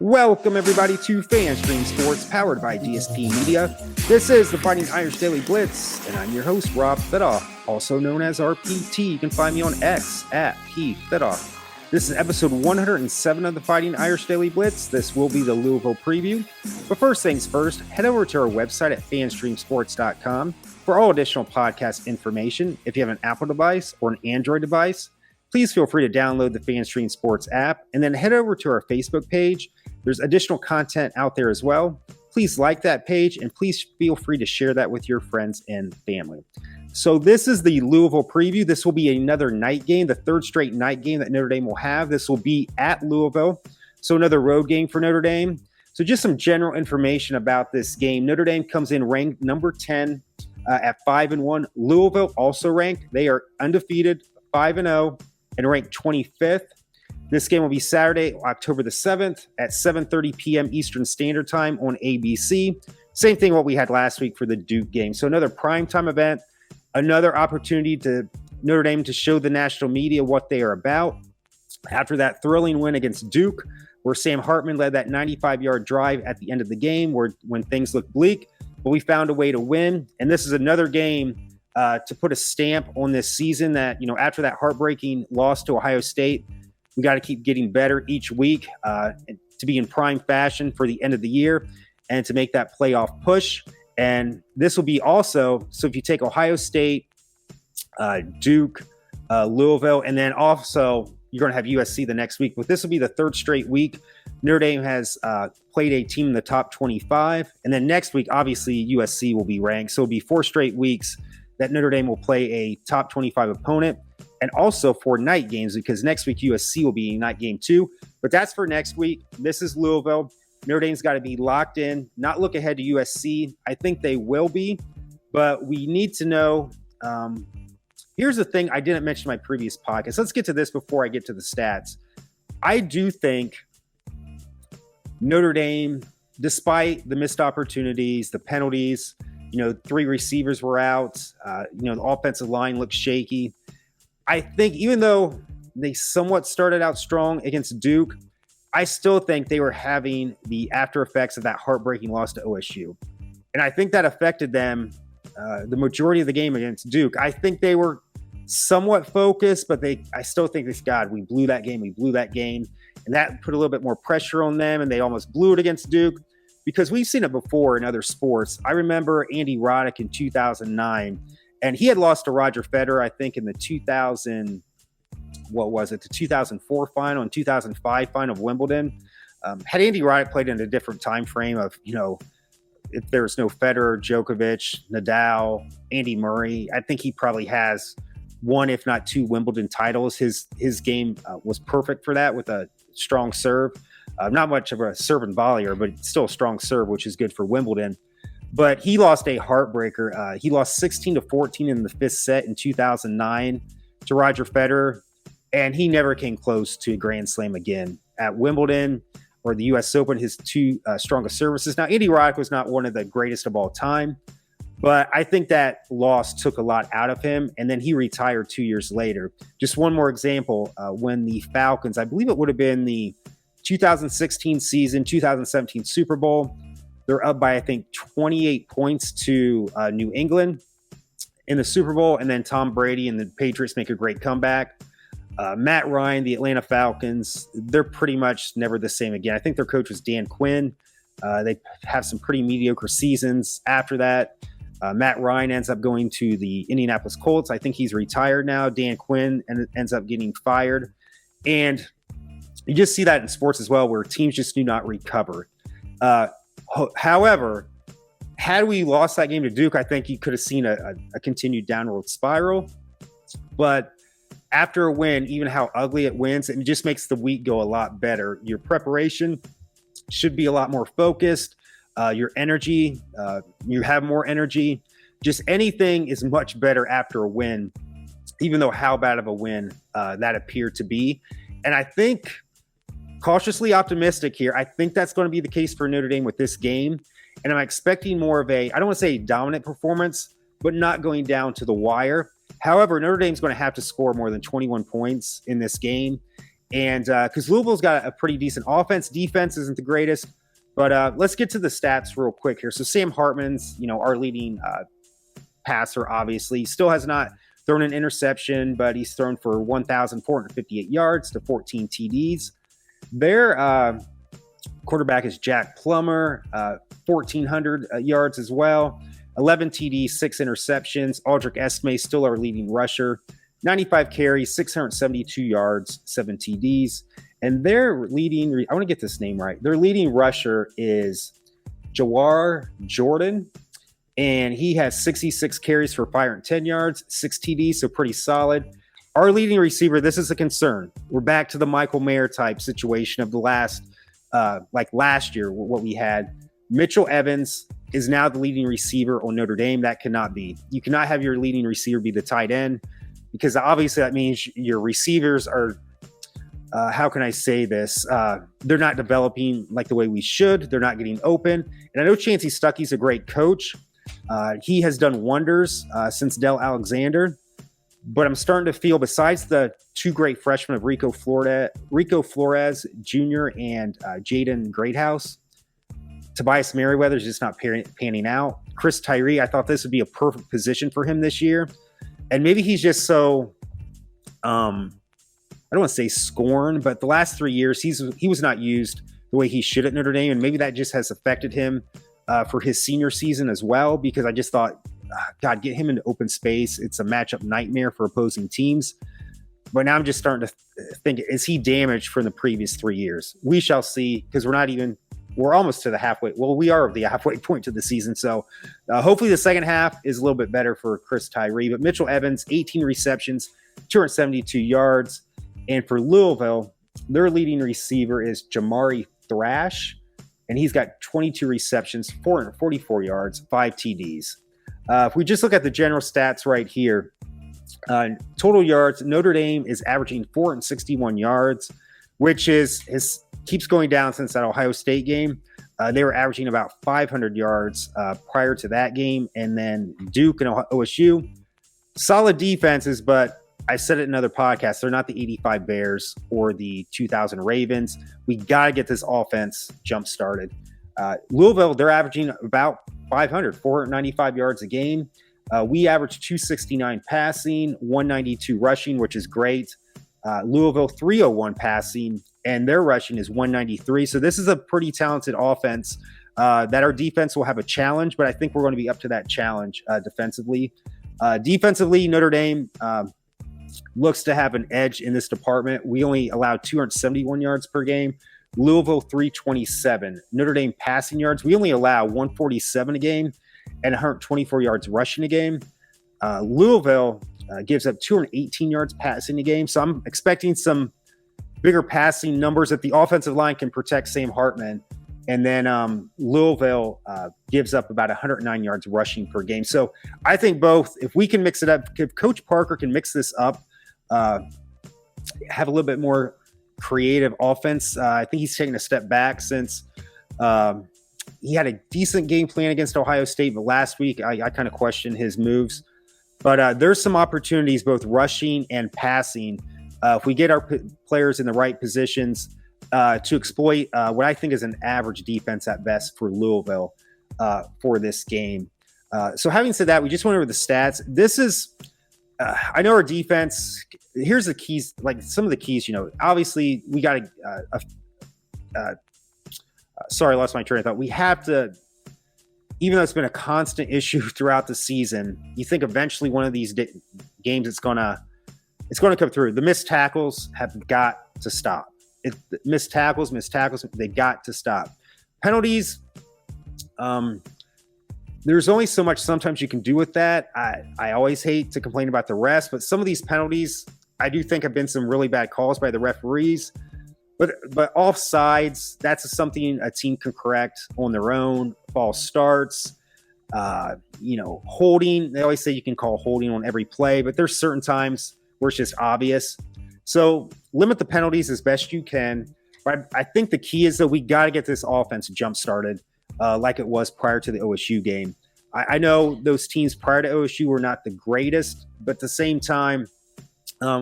Welcome, everybody, to FanStream Sports, powered by DSP Media. This is the Fighting Irish Daily Blitz, and I'm your host, Rob Fidoff, also known as RPT. You can find me on X at PFidoff. This is episode 107 of the Fighting Irish Daily Blitz. This will be the Louisville preview. But first things first, head over to our website at fanstreamsports.com for all additional podcast information. If you have an Apple device or an Android device, please feel free to download the FanStream Sports app and then head over to our Facebook page. There's additional content out there as well. Please like that page and please feel free to share that with your friends and family. So this is the Louisville preview. This will be another night game, the third straight night game that Notre Dame will have. This will be at Louisville, so another road game for Notre Dame. So just some general information about this game. Notre Dame comes in ranked number 10 at 5-1. Louisville also ranked. They are undefeated, 5-0, and ranked 25th. This game will be Saturday, October the 7th at 7:30 p.m. Eastern Standard Time on ABC. Same thing what we had last week for the Duke game. So another primetime event, another opportunity to Notre Dame to show the national media what they are about. After that thrilling win against Duke, where Sam Hartman led that 95-yard drive at the end of the game when things looked bleak, but we found a way to win. And this is another game to put a stamp on this season that, after that heartbreaking loss to Ohio State, we got to keep getting better each week to be in prime fashion for the end of the year and to make that playoff push. And this will be also, so if you take Ohio State, Duke, Louisville, and then also you're going to have USC the next week. But this will be the third straight week. Notre Dame has played a team in the top 25. And then next week, obviously, USC will be ranked. So it'll be 4 straight weeks that Notre Dame will play a top 25 opponent. And also for night games, because next week USC will be a night game too. But that's for next week. This is Louisville. Notre Dame's got to be locked in, not look ahead to USC. I think they will be, but we need to know. Here's the thing I didn't mention in my previous podcast. Let's get to this before I get to the stats. I do think Notre Dame, despite the missed opportunities, the penalties, 3 receivers were out. The offensive line looked shaky. I think even though they somewhat started out strong against Duke, I still think they were having the after effects of that heartbreaking loss to OSU. And I think that affected them the majority of the game against Duke. I think they were somewhat focused, but I still think we blew that game. And that put a little bit more pressure on them, and they almost blew it against Duke because we've seen it before in other sports. I remember Andy Roddick in 2009, and he had lost to Roger Federer, I think, in the 2004 final and 2005 final of Wimbledon. Had Andy Roddick played in a different time frame of, if there was no Federer, Djokovic, Nadal, Andy Murray, I think he probably has 1, if not 2 Wimbledon titles. His game was perfect for that with a strong serve. Not much of a serve and volleyer, but still a strong serve, which is good for Wimbledon. But he lost a heartbreaker. He lost 16-14 in the 5th set in 2009 to Roger Federer, and he never came close to a Grand Slam again. At Wimbledon or the U.S. Open, his 2 strongest services. Now, Andy Roddick was not one of the greatest of all time, but I think that loss took a lot out of him, and then he retired 2 years later. Just one more example, when the Falcons, I believe it would have been the 2016 season, 2017 Super Bowl, they're up by, I think, 28 points to New England in the Super Bowl. And then Tom Brady and the Patriots make a great comeback. Matt Ryan, the Atlanta Falcons, they're pretty much never the same again. I think their coach was Dan Quinn. They have some pretty mediocre seasons after that. Matt Ryan ends up going to the Indianapolis Colts. I think he's retired now. Dan Quinn ends up getting fired. And you just see that in sports as well, where teams just do not recover. However, had we lost that game to Duke, I think you could have seen a continued downward spiral. But after a win, even how ugly it wins, it just makes the week go a lot better. Your preparation should be a lot more focused. Your energy, you have more energy. Just anything is much better after a win, even though how bad of a win that appeared to be. And I think, cautiously optimistic here, I think that's going to be the case for Notre Dame with this game. And I'm expecting more of I don't want to say dominant performance, but not going down to the wire. However, Notre Dame's going to have to score more than 21 points in this game. And because Louisville's got a pretty decent offense, defense isn't the greatest. But let's get to the stats real quick here. So Sam Hartman's, our leading passer, obviously, still has not thrown an interception, but he's thrown for 1,458 yards to 14 TDs. Their quarterback is Jack Plummer, 1,400 yards as well, 11 TDs, 6 interceptions. Aldrich Esme, still our leading rusher, 95 carries, 672 yards, 7 TDs. And their leading, I want to get this name right, their leading rusher is Jawar Jordan, and he has 66 carries for 510 yards, 6 TDs, so pretty solid. Our leading receiver, this is a concern. We're back to the Michael Mayer type situation of the last year, what we had. Mitchell Evans is now the leading receiver on Notre Dame. That cannot be. You cannot have your leading receiver be the tight end, because obviously that means your receivers are, how can I say this? They're not developing like the way we should. They're not getting open. And I know Chancey Stuckey's a great coach. He has done wonders since Dell Alexander. But I'm starting to feel, besides the two great freshmen of Rico Flores Jr. and Jaden Greathouse, Tobias Merriweather is just not panning out. Chris Tyree, I thought this would be a perfect position for him this year. And maybe he's just so, I don't want to say scorned, but the last 3 years, he was not used the way he should at Notre Dame. And maybe that just has affected him for his senior season as well, because I just thought, God, get him into open space. It's a matchup nightmare for opposing teams. But now I'm just starting to think, is he damaged from the previous 3 years? We shall see, because we're almost to the halfway. Well, we are the halfway point to the season. So hopefully the second half is a little bit better for Chris Tyree. But Mitchell Evans, 18 receptions, 272 yards. And for Louisville, their leading receiver is Jamari Thrash, and he's got 22 receptions, 444 yards, 5 TDs. If we just look at the general stats right here, total yards, Notre Dame is averaging 461 yards, which keeps going down since that Ohio State game. They were averaging about 500 yards prior to that game. And then Duke and OSU, solid defenses, but I said it in other podcasts, they're not the 85 Bears or the 2000 Ravens. We got to get this offense jump started. Louisville, they're averaging about 495 yards a game. We average 269 passing, 192 rushing, which is great. Louisville, 301 passing, and their rushing is 193. So this is a pretty talented offense that our defense will have a challenge, but I think we're going to be up to that challenge defensively. Defensively, Notre Dame looks to have an edge in this department. We only allowed 271 yards per game. Louisville, 327. Notre Dame passing yards, we only allow 147 a game and 124 yards rushing a game. Louisville gives up 218 yards passing a game. So I'm expecting some bigger passing numbers if the offensive line can protect Sam Hartman. And then Louisville gives up about 109 yards rushing per game. So I think both, if we can mix it up, if Coach Parker can mix this up, have a little bit more creative offense. I think he's taking a step back since he had a decent game plan against Ohio State, but last week I kind of questioned his moves. But there's some opportunities, both rushing and passing, if we get our players in the right positions to exploit what I think is an average defense at best for Louisville for this game. So having said that, we just went over the stats. This is, I know our defense, here's the keys, like some of the keys, obviously we got to, sorry, I lost my train of thought. We have to, even though it's been a constant issue throughout the season, you think eventually one of these games it's going to come through. The missed tackles have got to stop. Missed tackles, they got to stop. Penalties, there's only so much sometimes you can do with that. I always hate to complain about the refs, but some of these penalties, I do think have been some really bad calls by the referees. But offsides, that's something a team can correct on their own. False starts, holding. They always say you can call holding on every play, but there's certain times where it's just obvious. So limit the penalties as best you can. But I think the key is that we got to get this offense jump started like it was prior to the OSU game. I know those teams prior to OSU were not the greatest, but at the same time,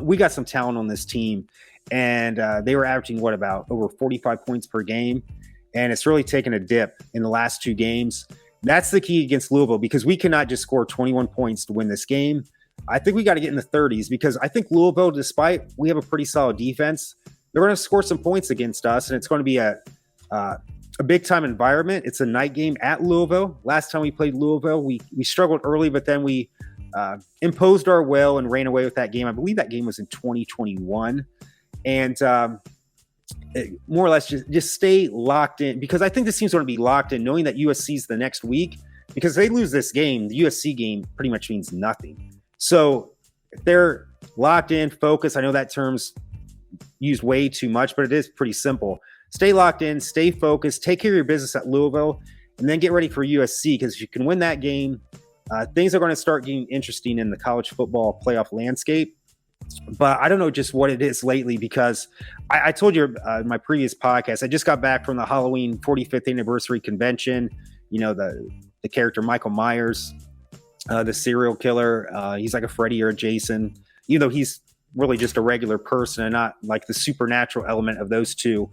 we got some talent on this team. and they were averaging about over 45 points per game, and it's really taken a dip in the last 2 games. That's the key against Louisville, because we cannot just score 21 points to win this game. I think we got to get in the 30s, because I think Louisville, despite we have a pretty solid defense, they're going to score some points against us, and it's going to be a big-time environment. It's a night game at Louisville. Last time we played Louisville, we struggled early, but then we imposed our will and ran away with that game. I believe that game was in 2021. And more or less just stay locked in, because I think this team's going to be locked in, knowing that USC's the next week, because if they lose this game, the USC game pretty much means nothing. So if they're locked in, focused, I know that term's used way too much, but it is pretty simple. Stay locked in, stay focused, take care of your business at Louisville, and then get ready for USC, because if you can win that game, things are going to start getting interesting in the college football playoff landscape. But I don't know just what it is lately, because I told you in my previous podcast, I just got back from the Halloween 45th anniversary convention. You know, the character Michael Myers, the serial killer. He's like a Freddy or a Jason, even though he's really just a regular person and not like the supernatural element of those two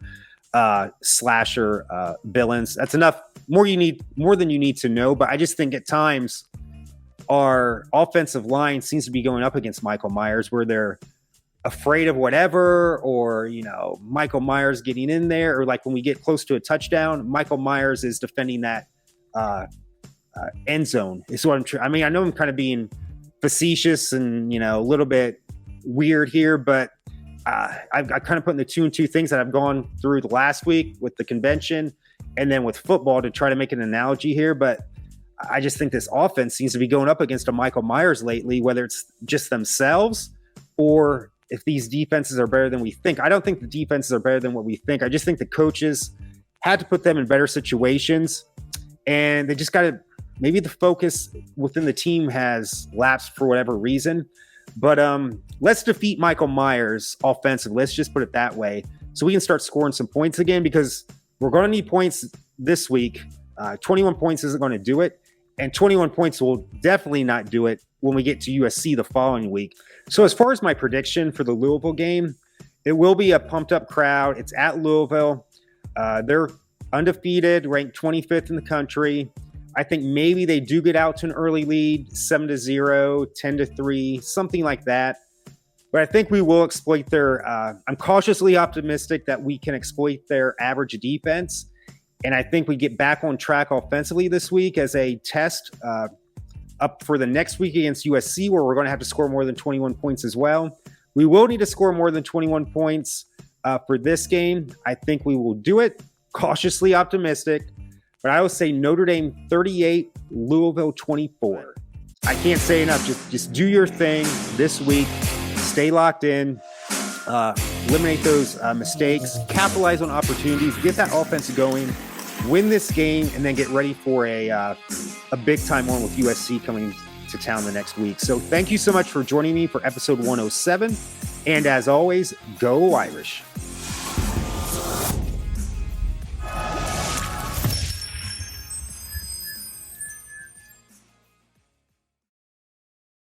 slasher villains. That's enough. More than you need to know. But I just think at times our offensive line seems to be going up against Michael Myers, where they're afraid of whatever, or, you know, Michael Myers getting in there, or like when we get close to a touchdown, Michael Myers is defending that end zone. Is what I mean, I know I'm kind of being facetious and, you know, a little bit weird here, but I've kind of put in the 2 and 2 things that I've gone through the last week with the convention and then with football to try to make an analogy here. But I just think this offense seems to be going up against a Michael Myers lately, whether it's just themselves or if these defenses are better than we think. I don't think the defenses are better than what we think. I just think the coaches had to put them in better situations, and they just got to, maybe the focus within the team has lapsed for whatever reason. But let's defeat Michael Myers offensively. Let's just put it that way, so we can start scoring some points again, because we're going to need points this week. 21 points isn't going to do it, and 21 points will definitely not do it when we get to USC the following week. So as far as my prediction for the Louisville game, it will be a pumped-up crowd. It's at Louisville. They're undefeated, ranked 25th in the country. I think maybe they do get out to an early lead, 7-0, 10-3, something like that. But I think we will exploit their I'm cautiously optimistic that we can exploit their average defense. And I think we get back on track offensively this week as a test up for the next week against USC, where we're going to have to score more than 21 points as well. We will need to score more than 21 points for this game. I think we will do it. Cautiously optimistic. But I will say Notre Dame 38, Louisville 24. I can't say enough. Just do your thing this week. Stay locked in. Eliminate those mistakes. Capitalize on opportunities. Get that offense going. Win this game, and then get ready for a big-time one with USC coming to town the next week. So thank you so much for joining me for episode 107. And as always, go Irish.